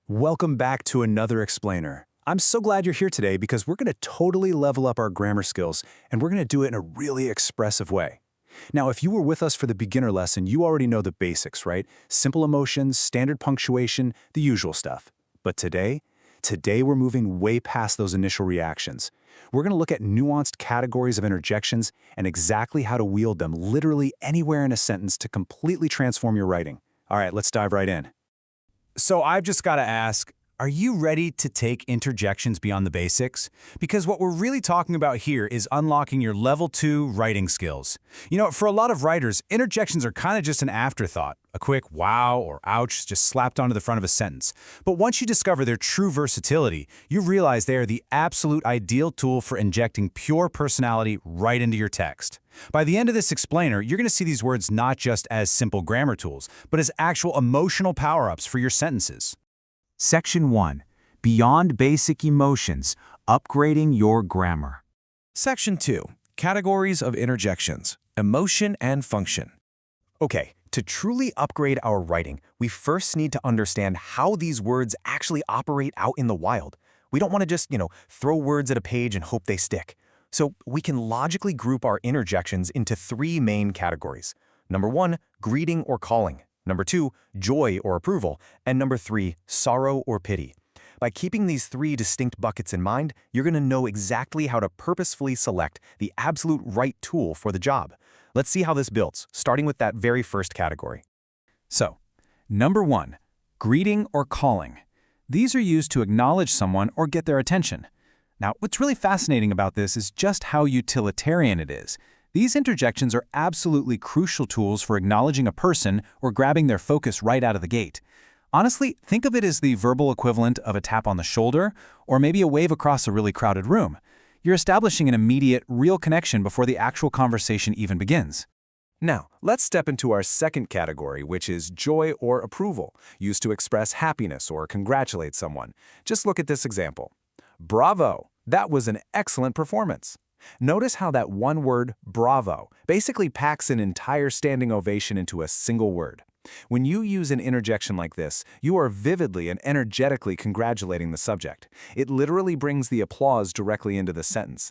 Welcome back to another explainer. I'm so glad you're here today because we're going to totally level up our grammar skills and we're going to do it in a really expressive way. Now, if you were with us for the beginner lesson, you already know the basics, right? Simple emotions, standard punctuation, the usual stuff. But today we're moving way past those initial reactions. We're going to look at nuanced categories of interjections and exactly how to wield them literally anywhere in a sentence to completely transform your writing. All right, let's dive right in. So I've just got to ask, are you ready to take interjections beyond the basics? Because what we're really talking about here is unlocking your level 2 writing skills. You know, for a lot of writers, interjections are kind of just an afterthought, a quick wow or ouch just slapped onto the front of a sentence. But once you discover their true versatility, you realize they are the absolute ideal tool for injecting pure personality right into your text. By the end of this explainer, you're going to see these words not just as simple grammar tools, but as actual emotional power-ups for your sentences. Section 1. Beyond Basic Emotions, Upgrading Your Grammar. Section 2. Categories of interjections, emotion and function. Okay, to truly upgrade our writing, we first need to understand how these words actually operate out in the wild. We don't want to just, throw words at a page and hope they stick. So we can logically group our interjections into 3 main categories. Number 1, greeting or calling. Number 2, joy or approval. And number 3, sorrow or pity. By keeping these 3 distinct buckets in mind, you're going to know exactly how to purposefully select the absolute right tool for the job. Let's see how this builds, starting with that very first category. So, number 1, greeting or calling. These are used to acknowledge someone or get their attention. Now, what's really fascinating about this is just how utilitarian it is. These interjections are absolutely crucial tools for acknowledging a person or grabbing their focus right out of the gate. Honestly, think of it as the verbal equivalent of a tap on the shoulder or maybe a wave across a really crowded room. You're establishing an immediate, real connection before the actual conversation even begins. Now, let's step into our second category, which is joy or approval, used to express happiness or congratulate someone. Just look at this example. Bravo! That was an excellent performance. Notice how that one word, bravo, basically packs an entire standing ovation into a single word. When you use an interjection like this, you are vividly and energetically congratulating the subject. It literally brings the applause directly into the sentence.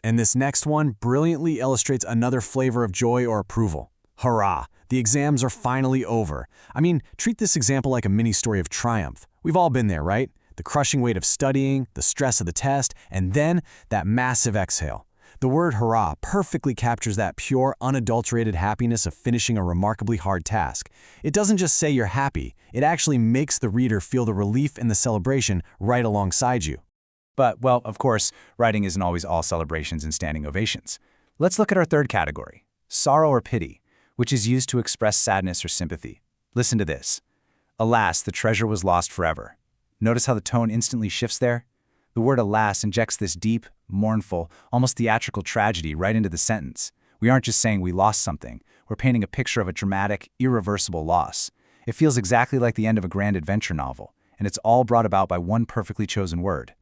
And this next one brilliantly illustrates another flavor of joy or approval. Hurrah! The exams are finally over. I mean, treat this example like a mini story of triumph. We've all been there, right? The crushing weight of studying, the stress of the test, and then that massive exhale. The word hurrah perfectly captures that pure, unadulterated happiness of finishing a remarkably hard task. It doesn't just say you're happy, it actually makes the reader feel the relief and the celebration right alongside you. But, well, of course, writing isn't always all celebrations and standing ovations. Let's look at our third category, sorrow or pity, which is used to express sadness or sympathy. Listen to this. Alas, the treasure was lost forever. Notice how the tone instantly shifts there? The word alas injects this deep, mournful, almost theatrical tragedy right into the sentence. We aren't just saying we lost something. We're painting a picture of a dramatic, irreversible loss. It feels exactly like the end of a grand adventure novel, and it's all brought about by one perfectly chosen word.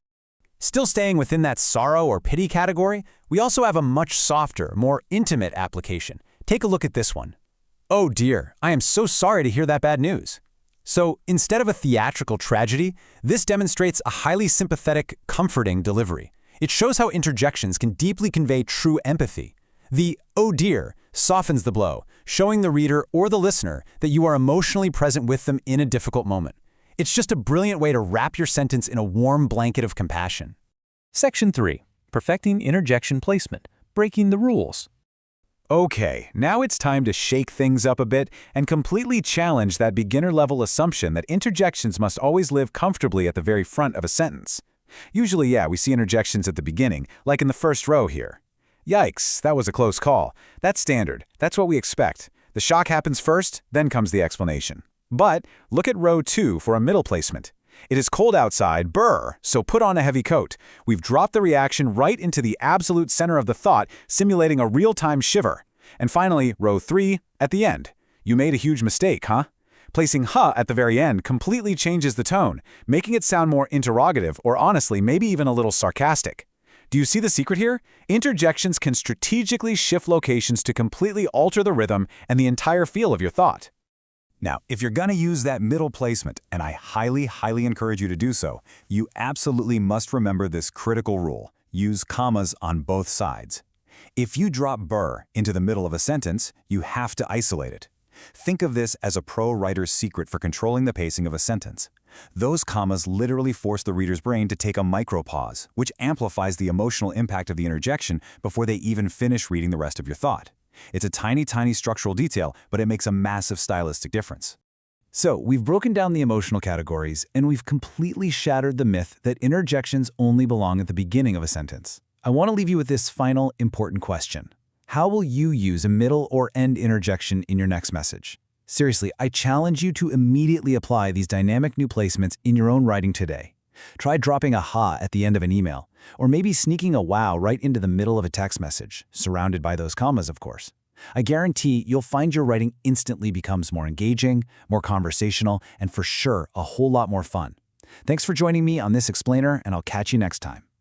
Still staying within that sorrow or pity category, we also have a much softer, more intimate application. Take a look at this one. Oh dear, I am so sorry to hear that bad news. So, instead of a theatrical tragedy, this demonstrates a highly sympathetic, comforting delivery. It shows how interjections can deeply convey true empathy. The "oh dear" softens the blow, showing the reader or the listener that you are emotionally present with them in a difficult moment. It's just a brilliant way to wrap your sentence in a warm blanket of compassion. Section 3. Perfecting interjection placement, breaking the rules. Okay, now it's time to shake things up a bit and completely challenge that beginner-level assumption that interjections must always live comfortably at the very front of a sentence. Usually, we see interjections at the beginning, like in the first row here. Yikes, that was a close call. That's standard. That's what we expect. The shock happens first, then comes the explanation. But look at row 2 for a middle placement. It is cold outside, brr, so put on a heavy coat. We've dropped the reaction right into the absolute center of the thought, simulating a real-time shiver. And finally, row 3, at the end. You made a huge mistake, huh? Placing huh at the very end completely changes the tone, making it sound more interrogative or honestly, maybe even a little sarcastic. Do you see the secret here? Interjections can strategically shift locations to completely alter the rhythm and the entire feel of your thought. Now, if you're going to use that middle placement, and I highly encourage you to do so, you absolutely must remember this critical rule. Use commas on both sides. If you drop "bur" into the middle of a sentence, you have to isolate it. Think of this as a pro writer's secret for controlling the pacing of a sentence. Those commas literally force the reader's brain to take a micro-pause, which amplifies the emotional impact of the interjection before they even finish reading the rest of your thought. It's a tiny structural detail, but it makes a massive stylistic difference. So, we've broken down the emotional categories, and we've completely shattered the myth that interjections only belong at the beginning of a sentence. I want to leave you with this final, important question. How will you use a middle or end interjection in your next message? Seriously, I challenge you to immediately apply these dynamic new placements in your own writing today. Try dropping a "ha" at the end of an email, or maybe sneaking a "wow" right into the middle of a text message, surrounded by those commas, of course. I guarantee you'll find your writing instantly becomes more engaging, more conversational, and for sure, a whole lot more fun. Thanks for joining me on this explainer, and I'll catch you next time.